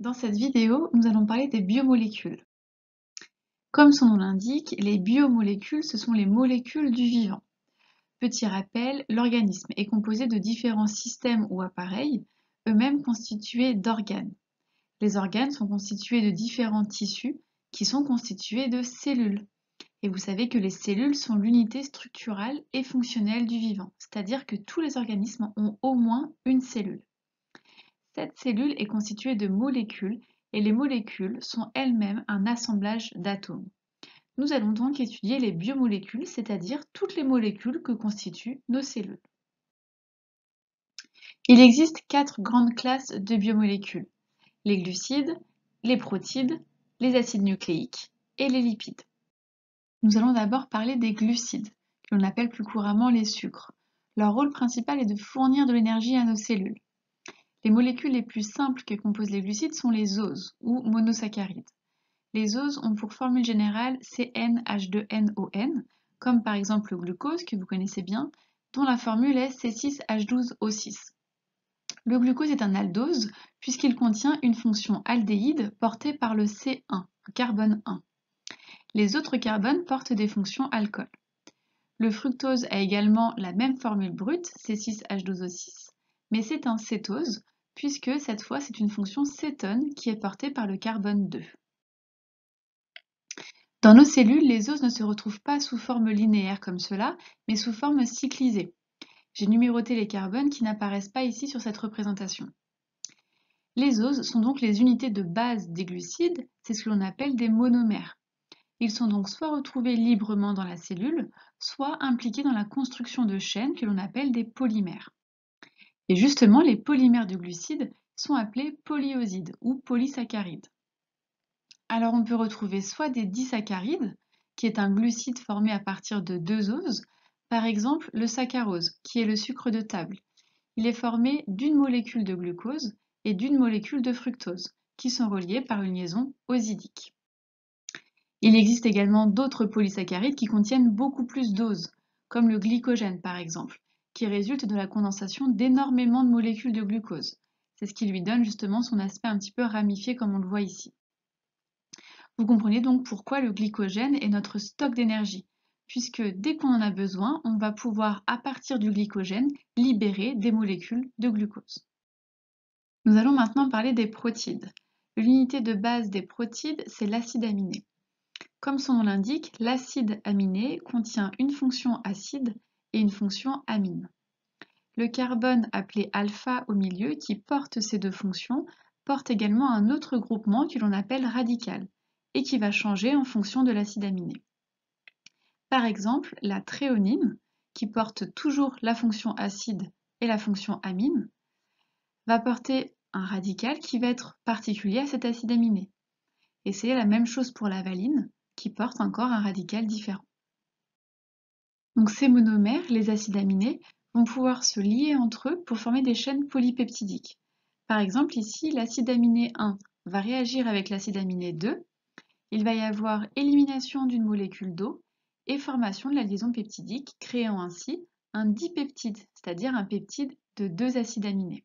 Dans cette vidéo, nous allons parler des biomolécules. Comme son nom l'indique, les biomolécules, ce sont les molécules du vivant. Petit rappel, l'organisme est composé de différents systèmes ou appareils, eux-mêmes constitués d'organes. Les organes sont constitués de différents tissus qui sont constitués de cellules. Et vous savez que les cellules sont l'unité structurale et fonctionnelle du vivant, c'est-à-dire que tous les organismes ont au moins une cellule. Cette cellule est constituée de molécules et les molécules sont elles-mêmes un assemblage d'atomes. Nous allons donc étudier les biomolécules, c'est-à-dire toutes les molécules que constituent nos cellules. Il existe 4 grandes classes de biomolécules: les glucides, les protides, les acides nucléiques et les lipides. Nous allons d'abord parler des glucides, que l'on appelle plus couramment les sucres. Leur rôle principal est de fournir de l'énergie à nos cellules. Les molécules les plus simples que composent les glucides sont les oses ou monosaccharides. Les oses ont pour formule générale CnH2nOn, comme par exemple le glucose que vous connaissez bien, dont la formule est C6H12O6. Le glucose est un aldose puisqu'il contient une fonction aldéhyde portée par le C1, le carbone 1. Les autres carbones portent des fonctions alcool. Le fructose a également la même formule brute, C6H12O6, mais c'est un cétose, puisque cette fois c'est une fonction cétone qui est portée par le carbone 2. Dans nos cellules, les oses ne se retrouvent pas sous forme linéaire comme cela, mais sous forme cyclisée. J'ai numéroté les carbones qui n'apparaissent pas ici sur cette représentation. Les oses sont donc les unités de base des glucides, c'est ce que l'on appelle des monomères. Ils sont donc soit retrouvés librement dans la cellule, soit impliqués dans la construction de chaînes que l'on appelle des polymères. Et justement, les polymères de glucides sont appelés polyosides ou polysaccharides. Alors on peut retrouver soit des disaccharides, qui est un glucide formé à partir de 2 oses, par exemple le saccharose, qui est le sucre de table. Il est formé d'une molécule de glucose et d'une molécule de fructose, qui sont reliées par une liaison osidique. Il existe également d'autres polysaccharides qui contiennent beaucoup plus d'oses, comme le glycogène par exemple, qui résulte de la condensation d'énormément de molécules de glucose. C'est ce qui lui donne justement son aspect un petit peu ramifié comme on le voit ici. Vous comprenez donc pourquoi le glycogène est notre stock d'énergie, puisque dès qu'on en a besoin, on va pouvoir, à partir du glycogène, libérer des molécules de glucose. Nous allons maintenant parler des protides. L'unité de base des protides, c'est l'acide aminé. Comme son nom l'indique, l'acide aminé contient une fonction acide et une fonction amine. Le carbone appelé alpha au milieu, qui porte ces deux fonctions, porte également un autre groupement que l'on appelle radical et qui va changer en fonction de l'acide aminé. Par exemple, la thréonine, qui porte toujours la fonction acide et la fonction amine, va porter un radical qui va être particulier à cet acide aminé. Et c'est la même chose pour la valine, qui porte encore un radical différent. Donc ces monomères, les acides aminés, vont pouvoir se lier entre eux pour former des chaînes polypeptidiques. Par exemple, ici, l'acide aminé 1 va réagir avec l'acide aminé 2. Il va y avoir élimination d'une molécule d'eau et formation de la liaison peptidique, créant ainsi un dipeptide, c'est-à-dire un peptide de 2 acides aminés.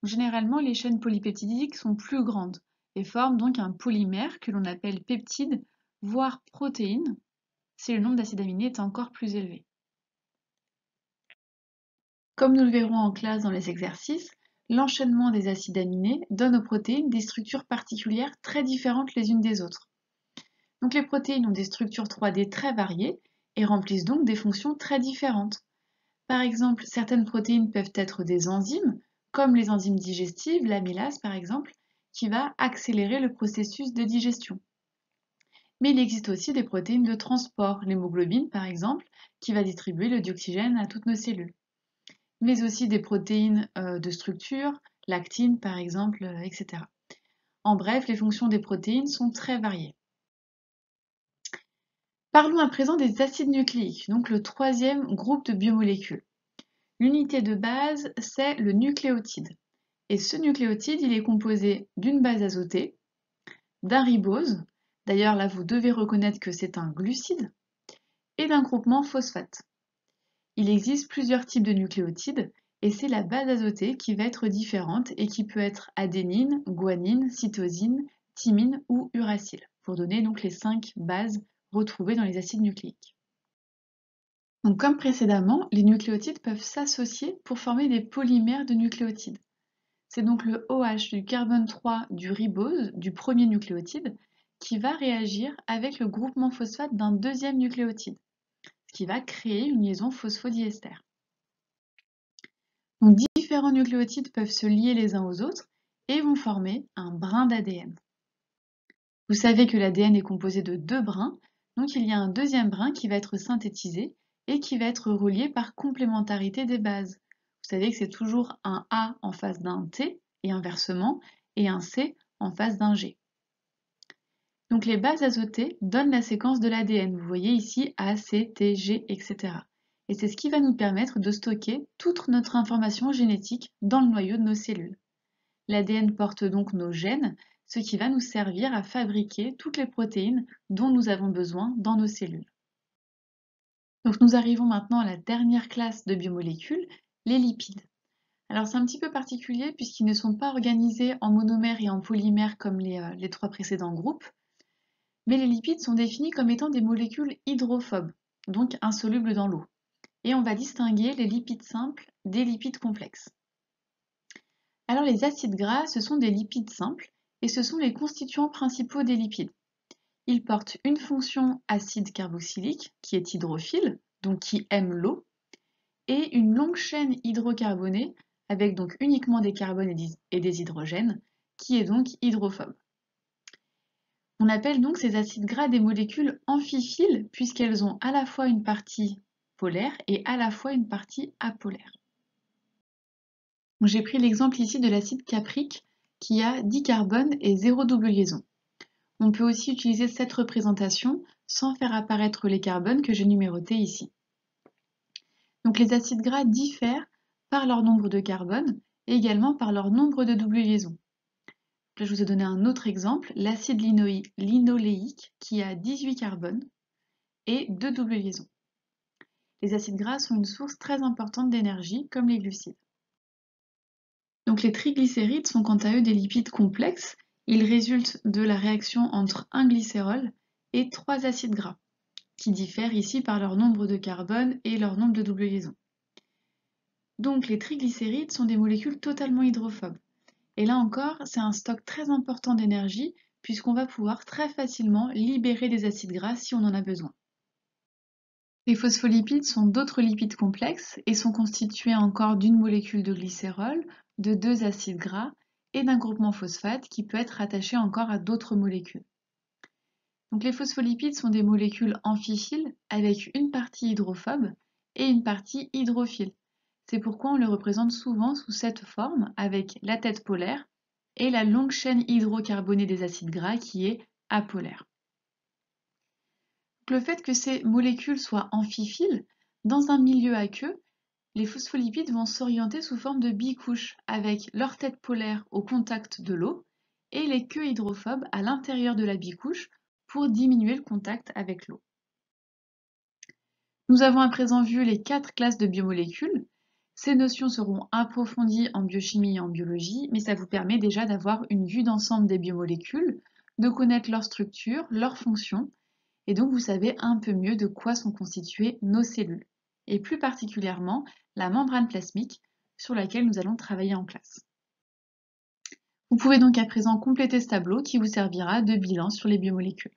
Généralement, les chaînes polypeptidiques sont plus grandes et forment donc un polymère que l'on appelle peptide, voire protéine, si le nombre d'acides aminés est encore plus élevé. Comme nous le verrons en classe dans les exercices, l'enchaînement des acides aminés donne aux protéines des structures particulières très différentes les unes des autres. Donc les protéines ont des structures 3D très variées et remplissent donc des fonctions très différentes. Par exemple, certaines protéines peuvent être des enzymes, comme les enzymes digestives, l'amylase par exemple, qui va accélérer le processus de digestion. Mais il existe aussi des protéines de transport, l'hémoglobine par exemple, qui va distribuer le dioxygène à toutes nos cellules. Mais aussi des protéines de structure, l'actine par exemple, etc. En bref, les fonctions des protéines sont très variées. Parlons à présent des acides nucléiques, donc le troisième groupe de biomolécules. L'unité de base, c'est le nucléotide. Et ce nucléotide, il est composé d'une base azotée, d'un ribose, d'ailleurs là vous devez reconnaître que c'est un glucide, et d'un groupement phosphate. Il existe plusieurs types de nucléotides, et c'est la base azotée qui va être différente et qui peut être adénine, guanine, cytosine, thymine ou uracile, pour donner donc les 5 bases retrouvées dans les acides nucléiques. Donc comme précédemment, les nucléotides peuvent s'associer pour former des polymères de nucléotides. C'est donc le OH du carbone 3 du ribose, du premier nucléotide, qui va réagir avec le groupement phosphate d'un deuxième nucléotide, ce qui va créer une liaison phosphodiester. Donc différents nucléotides peuvent se lier les uns aux autres et vont former un brin d'ADN. Vous savez que l'ADN est composé de 2 brins, donc il y a un deuxième brin qui va être synthétisé et qui va être relié par complémentarité des bases. Vous savez que c'est toujours un A en face d'un T et inversement, et un C en face d'un G. Donc les bases azotées donnent la séquence de l'ADN. Vous voyez ici A, C, T, G, etc. Et c'est ce qui va nous permettre de stocker toute notre information génétique dans le noyau de nos cellules. L'ADN porte donc nos gènes, ce qui va nous servir à fabriquer toutes les protéines dont nous avons besoin dans nos cellules. Donc nous arrivons maintenant à la dernière classe de biomolécules, les lipides. Alors c'est un petit peu particulier puisqu'ils ne sont pas organisés en monomères et en polymères comme les 3 précédents groupes, mais les lipides sont définis comme étant des molécules hydrophobes, donc insolubles dans l'eau. Et on va distinguer les lipides simples des lipides complexes. Alors les acides gras, ce sont des lipides simples et ce sont les constituants principaux des lipides. Ils portent une fonction acide carboxylique qui est hydrophile, donc qui aime l'eau, et une longue chaîne hydrocarbonée avec donc uniquement des carbones et des hydrogènes, qui est donc hydrophobe. On appelle donc ces acides gras des molécules amphiphiles puisqu'elles ont à la fois une partie polaire et à la fois une partie apolaire. J'ai pris l'exemple ici de l'acide caprique qui a 10 carbones et 0 double liaison. On peut aussi utiliser cette représentation sans faire apparaître les carbones que j'ai numérotés ici. Donc les acides gras diffèrent par leur nombre de carbones et également par leur nombre de double liaisons. Là, je vous ai donné un autre exemple, l'acide linoléique qui a 18 carbones et 2 doubles liaisons. Les acides gras sont une source très importante d'énergie comme les glucides. Donc les triglycérides sont quant à eux des lipides complexes. Ils résultent de la réaction entre un glycérol et 3 acides gras, qui diffèrent ici par leur nombre de carbone et leur nombre de double liaisons. Donc les triglycérides sont des molécules totalement hydrophobes. Et là encore, c'est un stock très important d'énergie puisqu'on va pouvoir très facilement libérer des acides gras si on en a besoin. Les phospholipides sont d'autres lipides complexes et sont constitués encore d'une molécule de glycérol, de 2 acides gras et d'un groupement phosphate qui peut être rattaché encore à d'autres molécules. Donc les phospholipides sont des molécules amphiphiles avec une partie hydrophobe et une partie hydrophile. C'est pourquoi on les représente souvent sous cette forme avec la tête polaire et la longue chaîne hydrocarbonée des acides gras qui est apolaire. Le fait que ces molécules soient amphiphiles, dans un milieu aqueux, les phospholipides vont s'orienter sous forme de bicouches avec leur tête polaire au contact de l'eau et les queues hydrophobes à l'intérieur de la bicouche pour diminuer le contact avec l'eau. Nous avons à présent vu les 4 classes de biomolécules. Ces notions seront approfondies en biochimie et en biologie, mais ça vous permet déjà d'avoir une vue d'ensemble des biomolécules, de connaître leur structure, leurs fonctions, et donc vous savez un peu mieux de quoi sont constituées nos cellules, et plus particulièrement la membrane plasmique sur laquelle nous allons travailler en classe. Vous pouvez donc à présent compléter ce tableau qui vous servira de bilan sur les biomolécules.